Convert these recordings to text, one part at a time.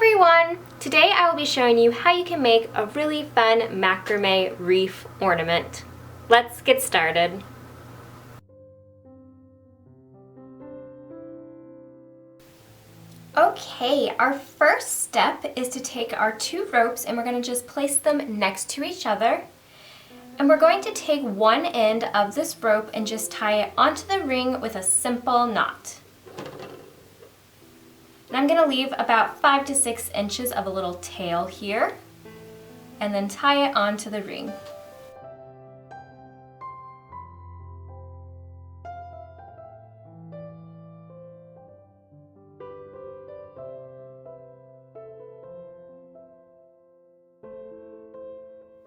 everyone! Today I will be showing you how you can make a really fun macrame wreath ornament. Let's get started. Okay, our first step is to take our two ropes and we're going to just place them next to each other. And we're going to take one end of this rope and just tie it onto the ring with a simple knot. And I'm going to leave about 5 to 6 inches of a little tail here and then tie it onto the ring.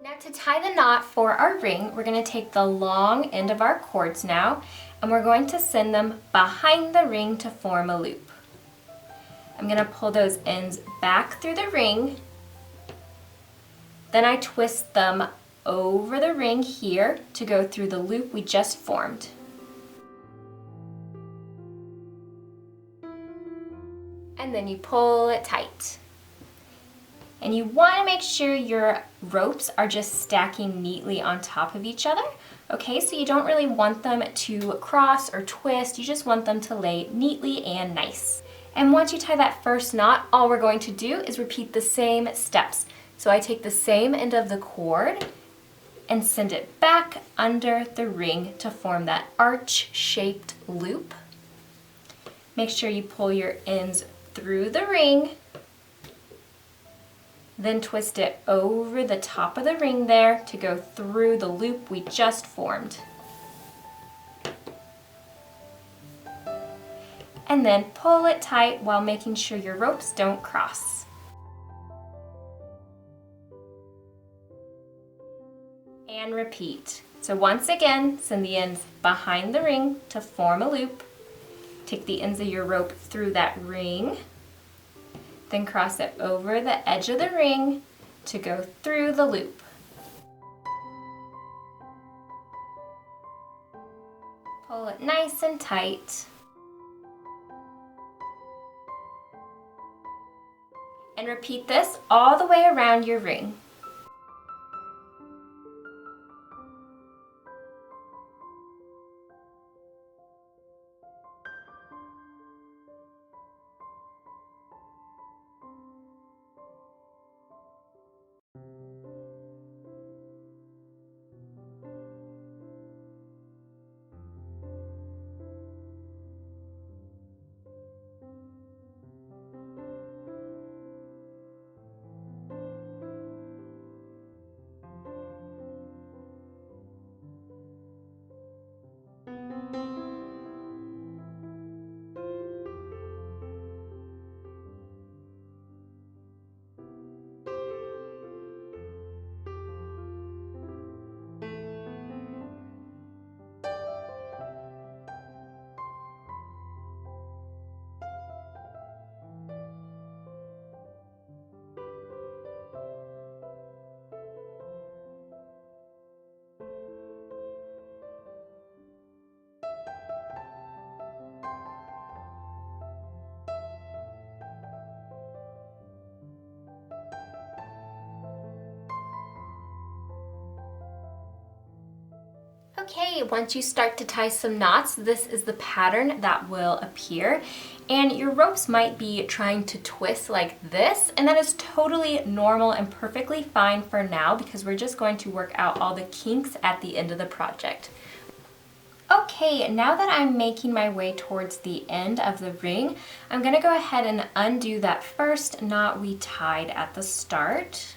Now to tie the knot for our ring, we're going to take the long end of our cords now and we're going to send them behind the ring to form a loop. I'm going to pull those ends back through the ring, then I twist them over the ring here to go through the loop we just formed. And then you pull it tight. And you want to make sure your ropes are just stacking neatly on top of each other. Okay, so you don't really want them to cross or twist, you just want them to lay neatly and nice. And once you tie that first knot, all we're going to do is repeat the same steps. So I take the same end of the cord and send it back under the ring to form that arch-shaped loop. Make sure you pull your ends through the ring, then twist it over the top of the ring there to go through the loop we just formed. And then pull it tight while making sure your ropes don't cross. And repeat. So once again, send the ends behind the ring to form a loop. Take the ends of your rope through that ring, then cross it over the edge of the ring to go through the loop. Pull it nice and tight. And repeat this all the way around your ring. Okay, once you start to tie some knots, this is the pattern that will appear. And your ropes might be trying to twist like this, and that is totally normal and perfectly fine for now because we're just going to work out all the kinks at the end of the project. Okay, now that I'm making my way towards the end of the ring, I'm going to go ahead and undo that first knot we tied at the start.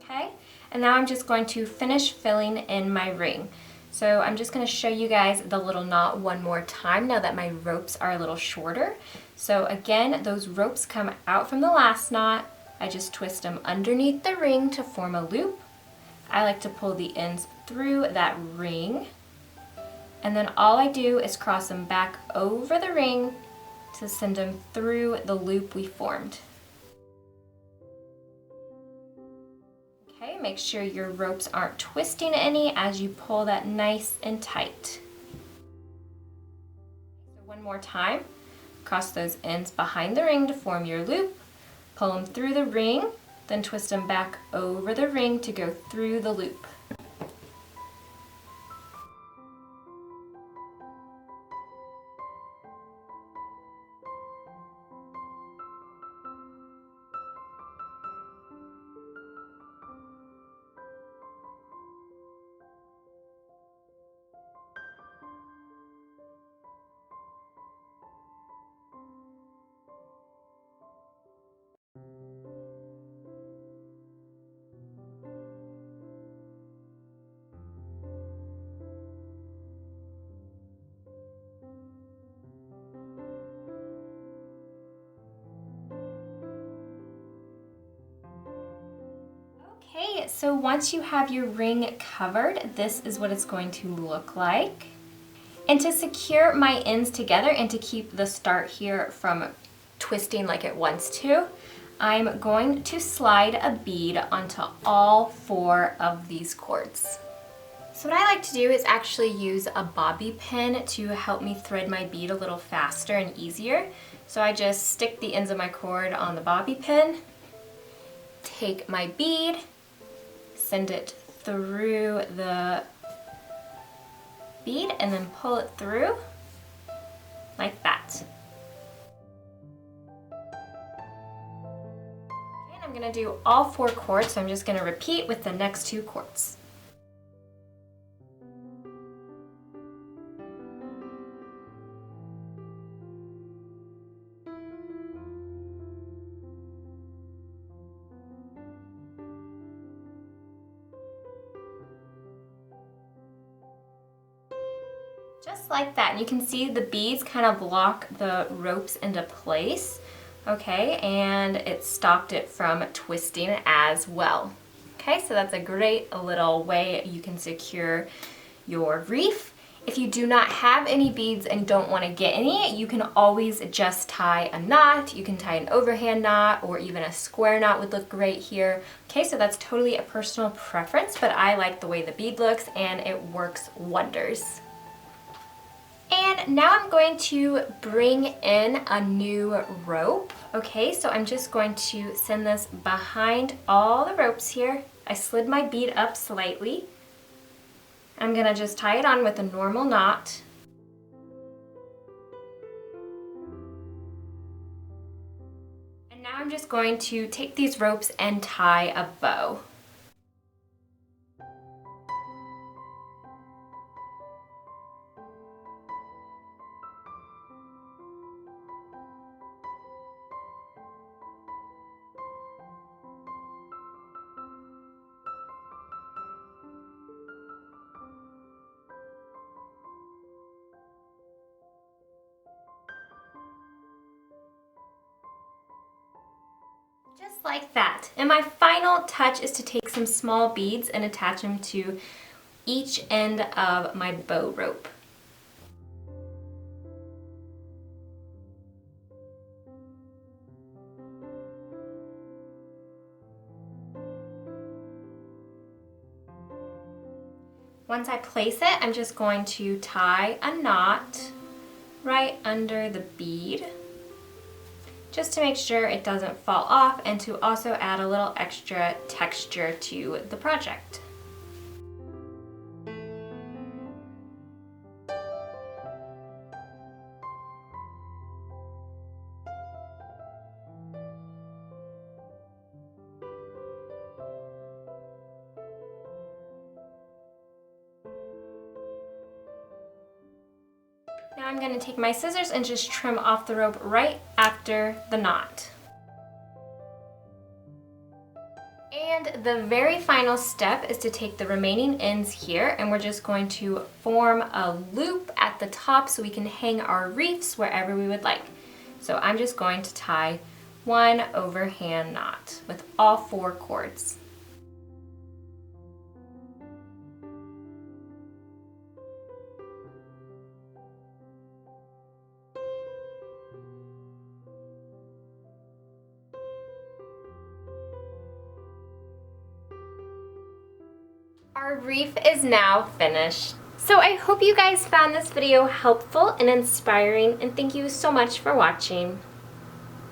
Okay, and now I'm just going to finish filling in my ring. So I'm just going to show you guys the little knot one more time now that my ropes are a little shorter. So again, those ropes come out from the last knot. I just twist them underneath the ring to form a loop. I like to pull the ends through that ring. And then all I do is cross them back over the ring to send them through the loop we formed. Okay, make sure your ropes aren't twisting any as you pull that nice and tight. One more time. Cross those ends behind the ring to form your loop. Pull them through the ring, then twist them back over the ring to go through the loop. Okay, so once you have your ring covered, this is what it's going to look like. And to secure my ends together and to keep the start here from twisting like it wants to, I'm going to slide a bead onto all 4 of these cords. So what I like to do is actually use a bobby pin to help me thread my bead a little faster and easier. So I just stick the ends of my cord on the bobby pin, take my bead, send it through the bead, and then pull it through like that. Okay, and I'm going to do all 4 cords, so I'm just going to repeat with the next 2 cords. Just like that, and you can see the beads kind of lock the ropes into place, okay, and it stopped it from twisting as well. Okay, so that's a great little way you can secure your wreath. If you do not have any beads and don't want to get any, you can always just tie a knot. You can tie an overhand knot, or even a square knot would look great here. Okay, so that's totally a personal preference, but I like the way the bead looks and it works wonders. And now I'm going to bring in a new rope. Okay, so I'm just going to send this behind all the ropes here. I slid my bead up slightly. I'm gonna just tie it on with a normal knot. And now I'm just going to take these ropes and tie a bow. Just like that. And my final touch is to take some small beads and attach them to each end of my bow rope. Once I place it, I'm just going to tie a knot right under the bead, just to make sure it doesn't fall off and to also add a little extra texture to the project. Now I'm going to take my scissors and just trim off the rope right after the knot. And the very final step is to take the remaining ends here, and we're just going to form a loop at the top so we can hang our wreaths wherever we would like. So I'm just going to tie one overhand knot with all 4 cords. Our wreath is now finished. So I hope you guys found this video helpful and inspiring, and thank you so much for watching.